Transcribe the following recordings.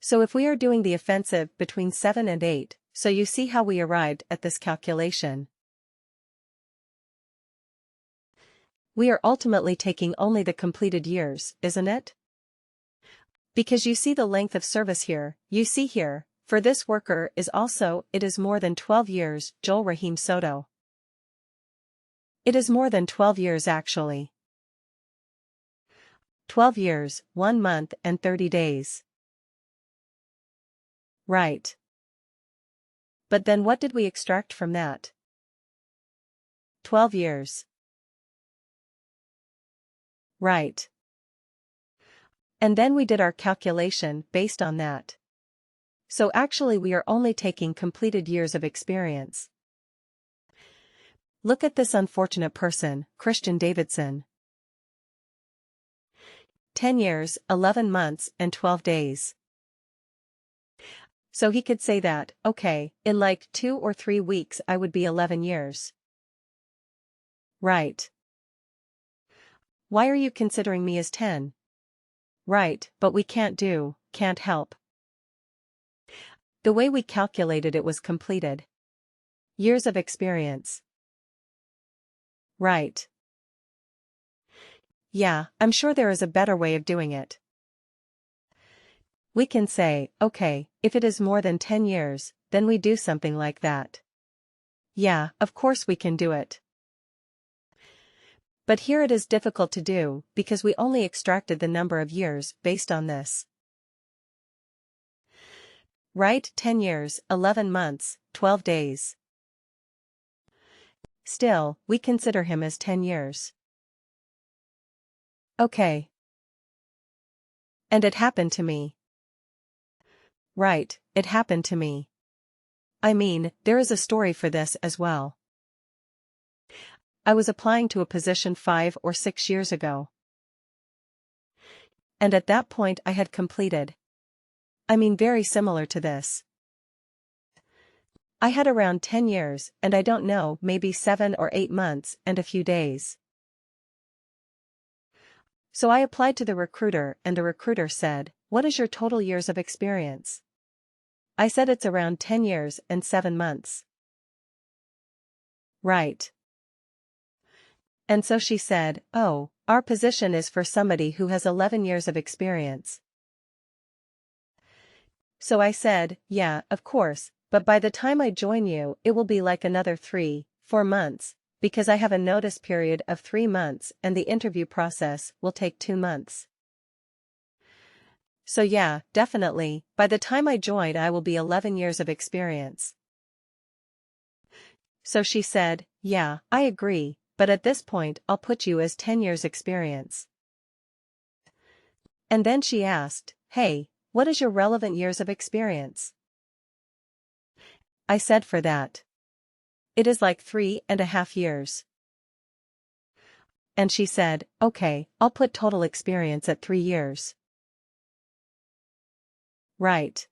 So if we are doing the offensive between 7 and 8, so you see how we arrived at this calculation. We are ultimately taking only the completed years, isn't it? Because you see the length of service here, you see here, for this worker is also, it is more than 12 years, Joel Rahim Soto. It is more than 12 years actually. 12 years, 1 month and 30 days. Right. But then what did we extract from that? 12 years. Right. And then we did our calculation based on that. So actually we are only taking completed years of experience. Look at this unfortunate person, Christian Davidson. 10 years, 11 months and 12 days. So he could say that, okay, in like 2 or 3 weeks I would be 11 years. Right. Why are you considering me as 10? Right, but we can't help. The way we calculated it was completed years of experience. Right. Yeah, I'm sure there is a better way of doing it. We can say, okay, if it is more than 10 years, then we do something like that. Yeah, of course we can do it. But here it is difficult to do, because we only extracted the number of years based on this. Right, 10 years, 11 months, 12 days. Still, we consider him as 10 years. Okay. And it happened to me. Right, it happened to me. I mean, there is a story for this as well. I was applying to a position 5 or 6 years ago. And at that point I had completed. I mean very similar to this. I had around 10 years and I don't know, maybe 7 or 8 months and a few days. So I applied to the recruiter and the recruiter said, "What is your total years of experience?" I said it's around 10 years and 7 months. Right. And so she said, "Oh, our position is for somebody who has 11 years of experience." So I said, "Yeah, of course, but by the time I join you it will be like another 3-4 months, because I have a notice period of 3 months and the interview process will take 2 months. So yeah, definitely, by the time I join I will be 11 years of experience." So she said, "Yeah, I agree, but at this point I'll put you as 10 years experience." And then she asked, "Hey, what is your relevant years of experience?" I said for that. It is like 3.5 years. And she said, "Okay, I'll put total experience at 3 years." Right.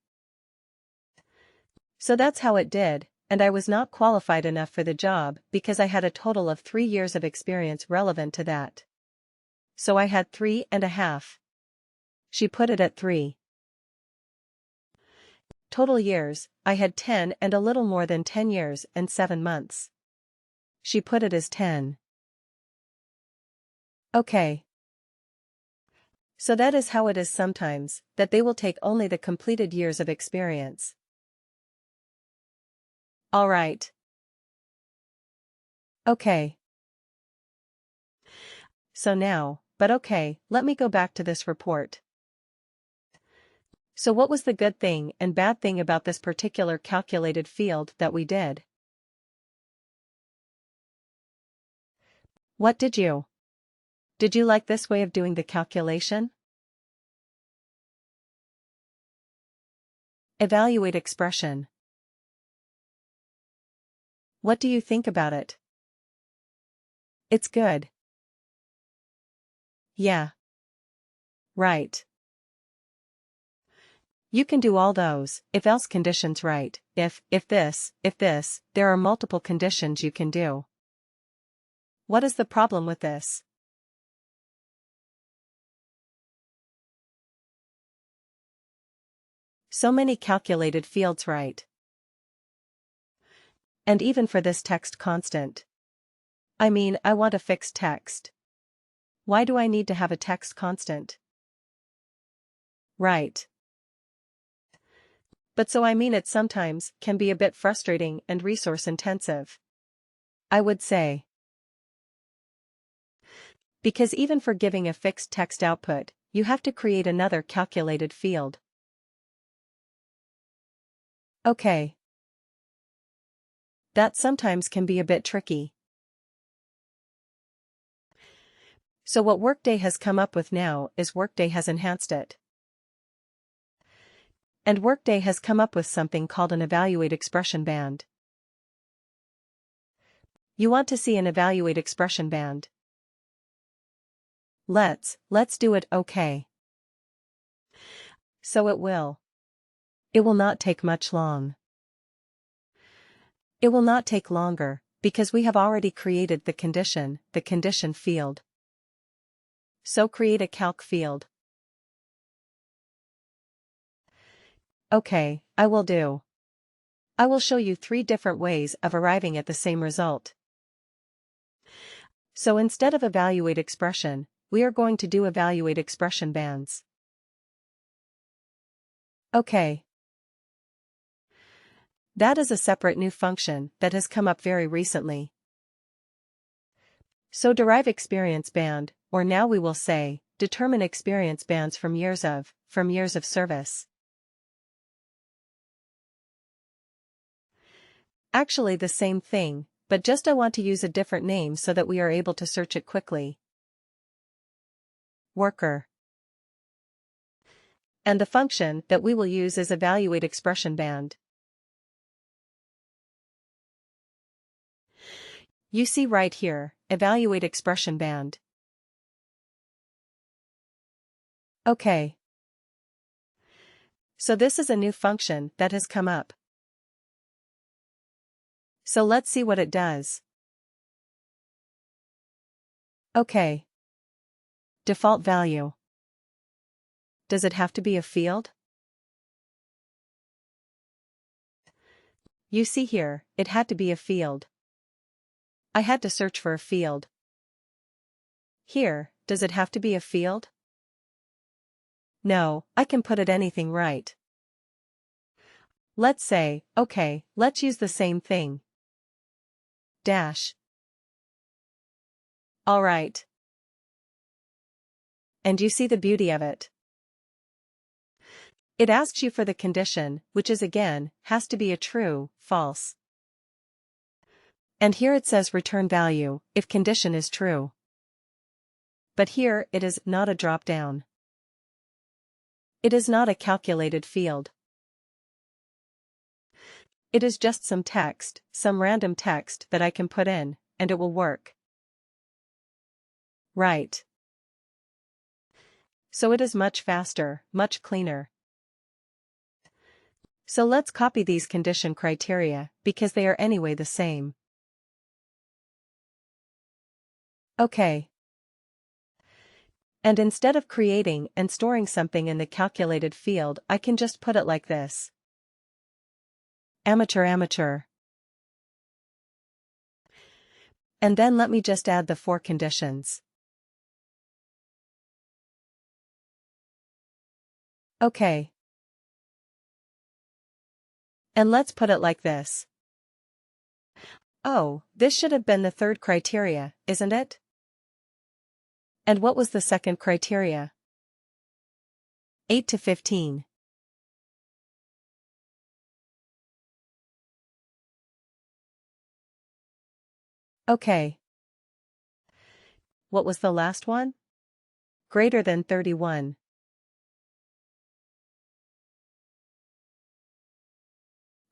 So that's how it did, and I was not qualified enough for the job because I had a total of 3 years of experience relevant to that. So I had 3.5. She put it at 3. Total years, I had 10 and a little more than 10 years and 7 months. She put it as 10. Okay. So that is how it is sometimes, that they will take only the completed years of experience. All right. Okay. So now, but okay, let me go back to this report. So what was the good thing and bad thing about this particular calculated field that we did? What did you? Did you like this way of doing the calculation? Evaluate expression. What do you think about it? It's good. Yeah. Right. You can do all those, if else conditions right, if this, there are multiple conditions you can do. What is the problem with this? So many calculated fields, right? And even for this text constant. I mean, I want a fixed text. Why do I need to have a text constant? Right. But so I mean it sometimes can be a bit frustrating and resource intensive. I would say. Because even for giving a fixed text output, you have to create another calculated field. Okay. That sometimes can be a bit tricky. So what Workday has come up with now is Workday has enhanced it. And Workday has come up with something called an evaluate expression band. You want to see an evaluate expression band? Let's do it, okay. So it will. It will not take much long. It will not take longer, because we have already created the condition field. So create a calc field. Okay, I will do. I will show you 3 different ways of arriving at the same result. So instead of evaluate expression, we are going to do evaluate expression bands. Okay. That is a separate new function that has come up very recently. So derive experience band, or now we will say, determine experience bands from years of service. Actually the same thing, but just I want to use a different name so that we are able to search it quickly. Worker. And the function that we will use is evaluate expression band. You see right here, evaluate expression band. Okay. So this is a new function that has come up. So let's see what it does. Okay. Default value. Does it have to be a field? You see here, it had to be a field. I had to search for a field. Here, does it have to be a field? No, I can put it anything, right? Let's say, okay, let's use the same thing. Dash. Alright. And you see the beauty of it. It asks you for the condition, which is again, has to be a true, false. And here it says return value, if condition is true. But here it is not a drop-down. It is not a calculated field. It is just some text, some random text that I can put in, and it will work. Right. So it is much faster, much cleaner. So let's copy these condition criteria, because they are anyway the same. Okay. And instead of creating and storing something in the calculated field, I can just put it like this. Amateur. And then let me just add the 4 conditions. Okay. And let's put it like this. Oh, this should have been the 3rd criteria, isn't it? And what was the 2nd criteria? 8 to 15. Okay. What was the last one? Greater than 31.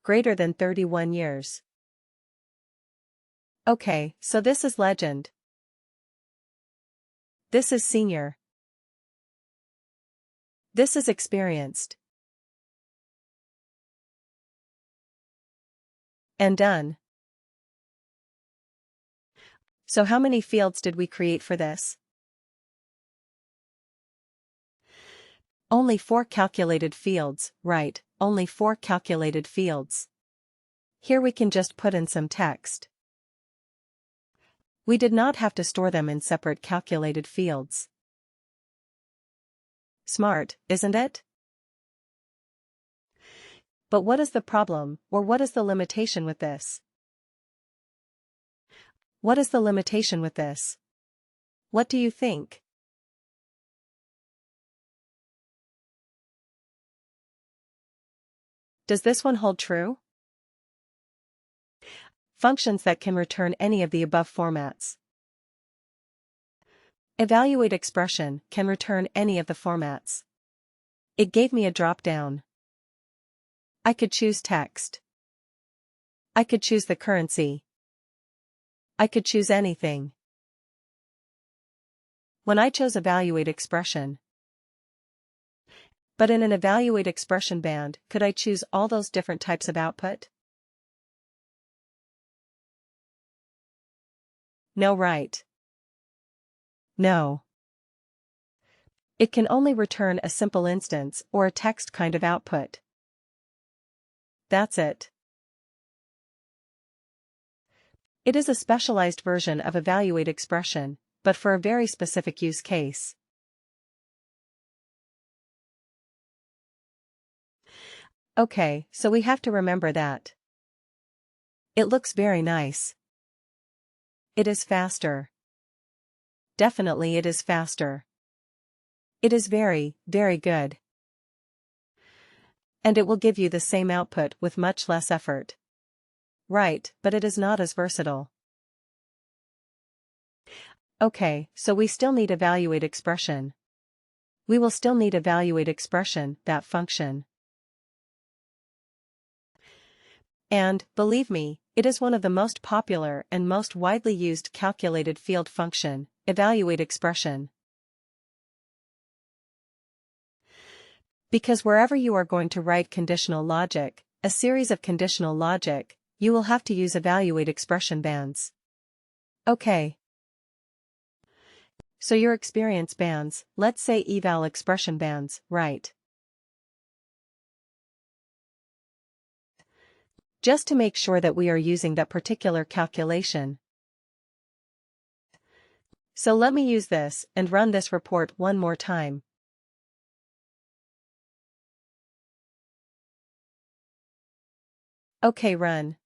Greater than 31 years. Okay, so this is legend. This is senior. This is experienced. And done. So how many fields did we create for this? Only 4 calculated fields, right, only 4 calculated fields. Here we can just put in some text. We did not have to store them in separate calculated fields. Smart, isn't it? But what is the problem, or what is the limitation with this? What is the limitation with this? What do you think? Does this one hold true? Functions that can return any of the above formats. Evaluate expression can return any of the formats. It gave me a drop-down. I could choose text. I could choose the currency. I could choose anything. When I chose evaluate expression. But in an evaluate expression band, could I choose all those different types of output? No, right? No. It can only return a simple instance or a text kind of output. That's it. It is a specialized version of evaluate expression, but for a very specific use case. Okay, so we have to remember that. It looks very nice. It is faster. Definitely it is faster. It is very, very good. And it will give you the same output with much less effort. Right, but it is not as versatile. Okay, so we still need evaluate expression. We will still need evaluate expression, that function. And, believe me, it is one of the most popular and most widely used calculated field function, evaluate expression. Because wherever you are going to write conditional logic, a series of conditional logic, you will have to use evaluate expression bands. Okay. So your experience bands, let's say eval expression bands, right? Just to make sure that we are using that particular calculation. So let me use this and run this report one more time. Okay, run.